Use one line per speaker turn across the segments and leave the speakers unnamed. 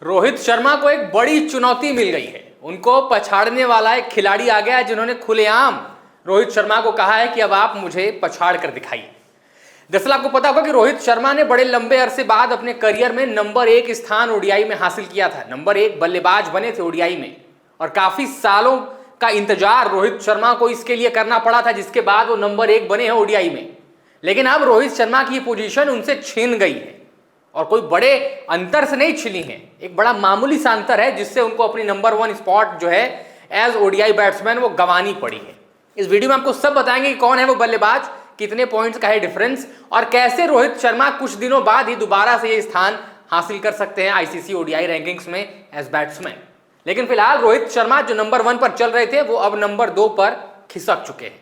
रोहित शर्मा को एक बड़ी चुनौती मिल गई है। उनको पछाड़ने वाला एक खिलाड़ी आ गया है जिन्होंने खुलेआम रोहित शर्मा को कहा है कि अब आप मुझे पछाड़ कर दिखाइए। दरअसल आपको पता होगा कि रोहित शर्मा ने बड़े लंबे अरसे बाद अपने करियर में नंबर 1 स्थान ओडीआई में हासिल किया था। नंबर 1 बल्लेबाज बने थे ओडीआई में और काफी सालों का इंतजार रोहित शर्मा को इसके लिए करना पड़ा था, जिसके बाद वो नंबर 1 बने हैं ओडीआई में। लेकिन अब रोहित शर्मा की पोजीशन उनसे छीन गई है और कोई बड़े अंतर से नहीं छिनी है, एक बड़ा मामूली सा अंतर है जिससे उनको अपनी नंबर 1 स्पॉट जो है एज ओडीआई बैट्समैन वो गंवानी पड़ी है। इस वीडियो में आपको सब बताएंगे कि कौन है वो बल्लेबाज, कितने पॉइंट्स का है डिफरेंस और कैसे रोहित शर्मा कुछ दिनों बाद ही दोबारा से ये स्थान हासिल कर सकते हैं आईसीसी ओडीआई रैंकिंग्स में एज बैट्समैन। लेकिन फिलहाल रोहित शर्मा जो नंबर 1 पर चल रहे थे वो अब नंबर 2 पर खिसक चुके हैं।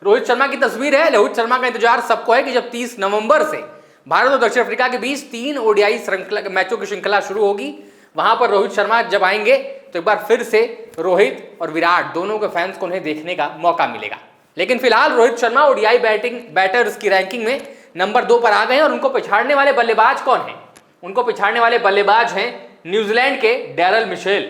रोहित शर्मा की तस्वीर है। रोहित शर्मा का इंतजार सबको है कि जब 30 नवंबर से भारत और दक्षिण अफ्रीका के बीच 3 ओडीआई श्रृंखला मैचों की श्रृंखला शुरू होगी, वहां पर रोहित शर्मा जब आएंगे तो एक बार फिर से रोहित और विराट दोनों के फैंस को उन्हें देखने का मौका मिलेगा। लेकिन फिलहाल रोहित शर्मा ओडीआई बैटर्स की रैंकिंग में नंबर 2 पर आ गए हैं और उनको पिछाड़ने वाले बल्लेबाज कौन हैं? उनको पिछाड़ने वाले बल्लेबाज हैं न्यूजीलैंड के डैरल मिशेल।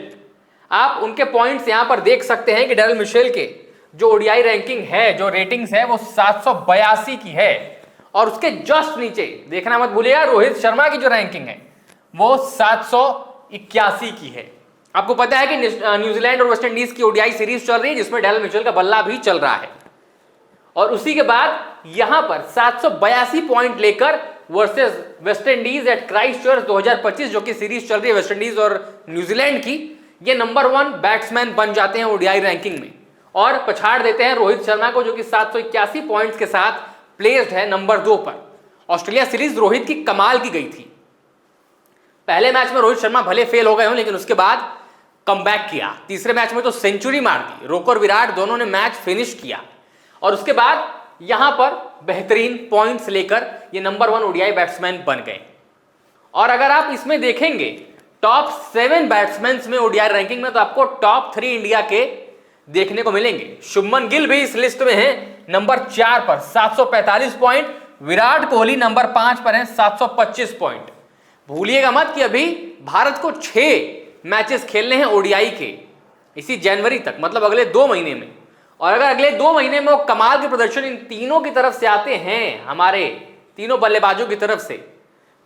आप उनके पॉइंट्स यहां पर देख सकते हैं कि डैरल मिशेल के जो ओडीआई रैंकिंग है, जो रेटिंग्स है वो 782 की है और उसके जस्ट नीचे देखना मत भूलिएगा रोहित शर्मा की जो रैंकिंग है वो 781 की है। आपको पता है कि न्यूजीलैंड और वेस्ट इंडीज की ओडीआई सीरीज चल रही है जिसमें डैरल मिशेल का बल्ला भी चल रहा है और उसी के बाद यहां पर 782 पॉइंट लेकर versus West Indies at Christchurch 2025 जो कि सीरीज चल रही है वेस्ट इंडीज और न्यूजीलैंड की, ये नंबर 1 बैट्समैन बन जाते हैं ओडीआई रैंकिंग में और पछाड़ देते हैं रोहित शर्मा को जो कि 781 पॉइंट्स के साथ प्लेस्ड है नंबर 2 पर। ऑस्ट्रेलिया सीरीज रोहित की कमाल की गई थी। पहले मैच में रोहित शर्मा भले फेल हो गए हों लेकिन उसके बाद कमबैक किया। तीसरे मैच में तो सेंचुरी मार दी। रोक और विराट दोनों ने मैच फिनिश किया और उसके बाद यहां पर बेहतरीन पॉइंट्स लेकर ये नंबर 1 ओडीआई बैट्समैन बन गए। और अगर आप इसमें देखेंगे टॉप 7 बैट्समैन में ओडीआई रैंकिंग में तो आपको टॉप 3 इंडिया के देखने को मिलेंगे। शुभमन गिल भी इस लिस्ट में है नंबर 4 पर 745 पॉइंट। विराट कोहली नंबर 5 पर है 725 पॉइंट। भूलिएगा मत कि अभी भारत को 6 मैचेस खेलने हैं ओडीआई के इसी जनवरी तक, मतलब अगले 2 महीने में। और अगर अगले 2 महीने में वो कमाल के प्रदर्शन इन तीनों की तरफ से आते हैं, हमारे तीनों बल्लेबाजों की तरफ से,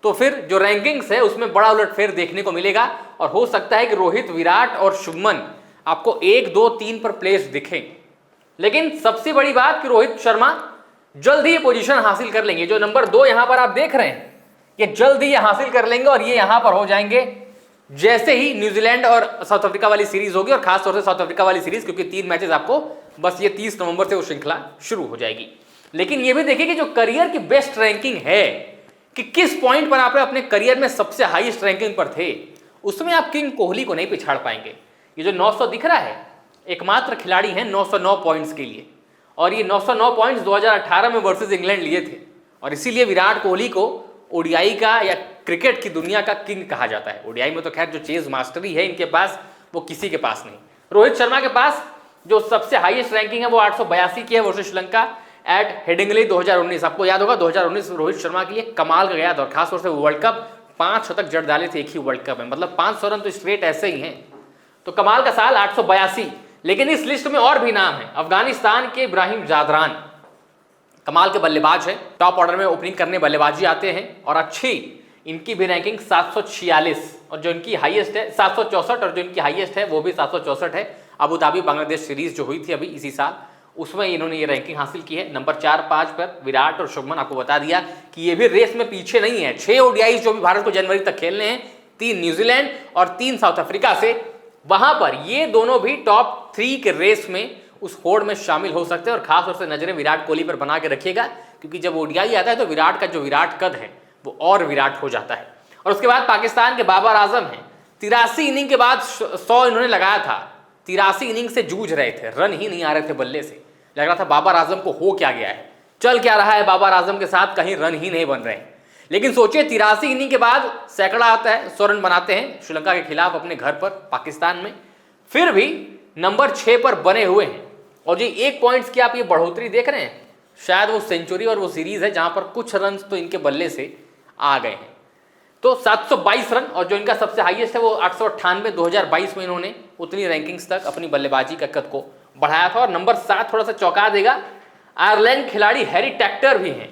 तो फिर जो रैंकिंग्स है उसमें बड़ा उलटफेर देखने को मिलेगा और हो सकता है कि रोहित, विराट और शुभमन आपको 1, 2, 3 पर प्लेस दिखें। लेकिन सबसे बड़ी बात कि रोहित शर्मा जल्द ही ये पोजीशन हासिल कर लेंगे। जो नंबर 2 यहां पर आप देख रहे हैं ये जल्द ही ये हासिल कर लेंगे और ये यहां पर हो जाएंगे जैसे ही न्यूजीलैंड और साउथ अफ्रीका वाली सीरीज होगी और खासतौर से साउथ अफ्रीका वाली सीरीज, क्योंकि 3 मैचेस आपको बस ये 30 नवंबर से वो श्रृंखला शुरू हो जाएगी। लेकिन ये भी देखिए कि जो करियर की बेस्ट रैंकिंग है कि किस पॉइंट पर आप अपने करियर में सबसे हाईएस्ट रैंकिंग पर थे, उसमें आप किंग कोहली को नहीं पिछाड़ पाएंगे। ये जो 900 दिख रहा है एकमात्र खिलाड़ी हैं 909 पॉइंट्स के लिए और ये 909 पॉइंट्स 2018 में वर्सेस इंग्लैंड लिए थे और इसीलिए विराट कोहली को ओडीआई का या क्रिकेट की दुनिया का किंग कहा जाता है। ओडीआई में तो खैर जो चेज मास्टरी है इनके पास वो किसी के पास नहीं। रोहित शर्मा के पास जो सबसे हाईएस्ट रैंकिंग है वो 882 की है वर्सेस श्रीलंका एट हेडिंगली 2019। आपको याद होगा 2019 रोहित शर्मा के लिए कमाल का गया था और खासतौर से वर्ल्ड कप 5 शतक जड़ डाले थे एक ही वर्ल्ड कप में, मतलब 500 रन तो स्ट्रेट ऐसे ही हैं। तो कमाल का साल 882। लेकिन इस लिस्ट में और भी नाम है। अफगानिस्तान के इब्राहिम जादरान कमाल के बल्लेबाज हैं, टॉप ऑर्डर में ओपनिंग करने बल्लेबाजी आते हैं और अच्छी इनकी भी रैंकिंग 746 और जो इनकी हाईएस्ट है 764 और जो इनकी हाईएस्ट है वो भी 764 है। अबू धाबी बांग्लादेश सीरीज जो हुई थी अभी इसी साल उसमें इन्होंने ये रैंकिंग हासिल की है। नंबर 4, 5 पर विराट और शुभमन। आपको बता दिया कि ये भी रेस में पीछे नहीं है। 6 ओडीआई जो भी भारत को जनवरी तक खेलने हैं, 3 न्यूजीलैंड और 3 साउथ अफ्रीका से, वहां पर ये दोनों भी टॉप 3 के रेस में उस होड़ में शामिल हो सकते हैं और खासतौर से नजरें विराट कोहली पर बना के रखिएगा क्योंकि जब ओडीआई आता है तो विराट का जो विराट कद है वो और विराट हो जाता है। और उसके बाद पाकिस्तान के बाबर आजम हैं। 83 इनिंग के बाद 100 इन्होंने लगाया था। 83 इनिंग से जूझ रहे थे, रन ही नहीं आ रहे थे बल्ले से। लग रहा था बाबर आजम को हो क्या गया है, चल क्या रहा है बाबर आजम के साथ, कहीं रन ही नहीं बन रहे हैं। लेकिन सोचिए 83 इनिंग के बाद सैकड़ा आता है, 100 रन बनाते हैं श्रीलंका के खिलाफ अपने घर पर पाकिस्तान में, फिर भी नंबर 6 पर बने हुए हैं। और जी 1 पॉइंट्स की आप ये बढ़ोतरी देख रहे हैं, शायद वो सेंचुरी और वो सीरीज है जहां पर कुछ रन तो इनके बल्ले से आ गए हैं। तो 722 रन, और जो इनका सबसे हाईएस्ट है वो 898 2022 में इन्होंने उतनी रैंकिंग्स तक अपनी बल्लेबाजी का कद को बढ़ाया था। और नंबर 7 थोड़ा सा चौंका देगा, आयरलैंड खिलाड़ी हैरी टैक्टर भी हैं।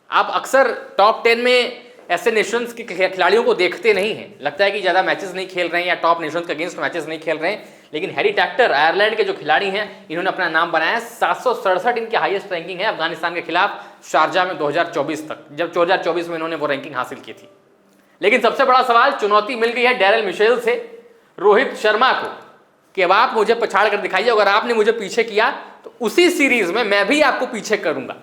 आप अक्सर टॉप 10 में ऐसे नेशंस के खिलाड़ियों को देखते नहीं हैं, लगता है कि ज़्यादा मैचेस नहीं खेल रहे हैं या टॉप नेशंस के अगेंस्ट मैचेस नहीं खेल रहे हैं, लेकिन हैरी टैक्टर आयरलैंड के जो खिलाड़ी हैं इन्होंने अपना नाम बनाया। 767 इनकी हाईएस्ट रैंकिंग है अफगानिस्तान के खिलाफ शारजा में 2024 तक, जब 2024 में इन्होंने वो रैंकिंग हासिल की थी। लेकिन सबसे बड़ा सवाल, चुनौती मिल गई है डैरेल मिशेल से रोहित शर्मा को कि अब आप मुझे पछाड़ कर दिखाइए, अगर आपने मुझे पीछे किया तो उसी सीरीज में मैं भी आपको पीछे करूंगा।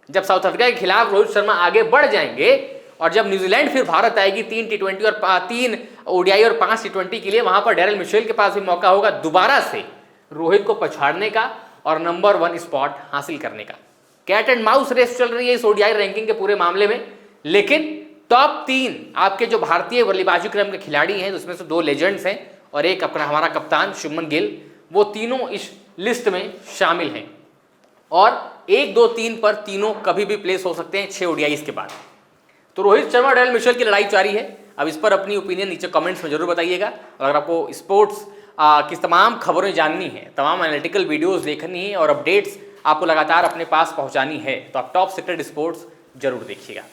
जब साउथ अफ्रीका के खिलाफ रोहित शर्मा आगे बढ़ जाएंगे और जब न्यूजीलैंड फिर भारत आएगी 3 T20 और 3 ODI और 5 T20 के लिए, वहां पर डैरेल मिशेल के पास भी मौका होगा दोबारा से रोहित को पछाड़ने का और नंबर 1 स्पॉट हासिल करने का। कैट एंड माउस रेस चल रही है इस ODI रैंकिंग के पूरे मामले में, लेकिन टॉप 3 आपके जो भारतीय बल्लेबाजी क्रम के खिलाड़ी हैं, उसमें से 2 लेजेंड्स हैं और एक अपना हमारा कप्तान शुभमन गिल, वो तीनों इस लिस्ट में शामिल हैं। और 1, 2, 3 पर तीनों कभी भी प्लेस हो सकते हैं 6 ODIs के बाद। तो रोहित शर्मा और डैरेल मिशेल की लड़ाई जारी है। अब इस पर अपनी ओपिनियन नीचे कमेंट्स में जरूर बताइएगा। और अगर आपको स्पोर्ट्स की तमाम खबरें जाननी है, तमाम एनालिटिकल वीडियोस देखनी है और अपडेट्स आपको लगातार अपने पास पहुंचानी है, तो आप टॉप सीक्रेट स्पोर्ट्स जरूर देखिएगा।